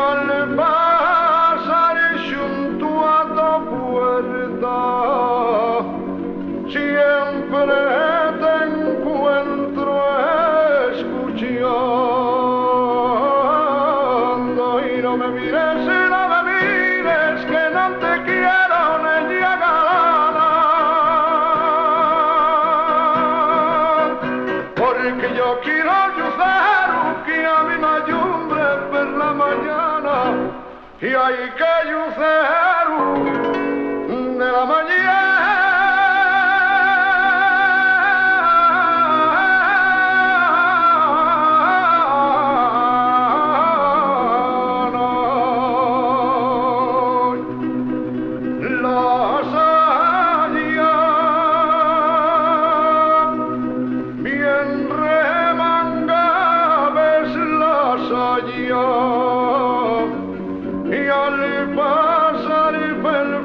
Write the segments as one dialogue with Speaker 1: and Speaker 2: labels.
Speaker 1: al pasar junto a tu puerta, siempre te encuentro escuchando. Y no me mires, que no te quiero, niña galana, porque yo quiero ayudar que a mi mayumbre per la mañana, y hay que ayudar de la mañana. Y al pasar el puente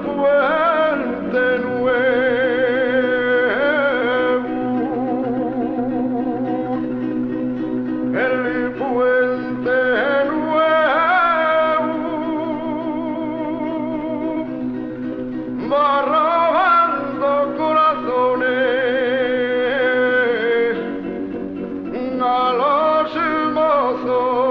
Speaker 1: nuevo, el puente nuevo va robando corazones a los mozos.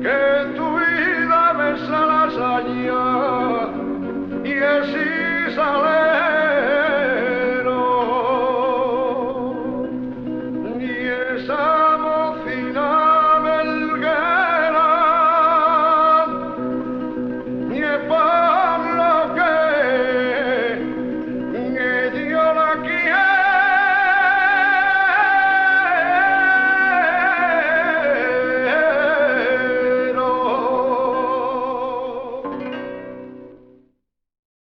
Speaker 1: Que tu vida besa las allá y es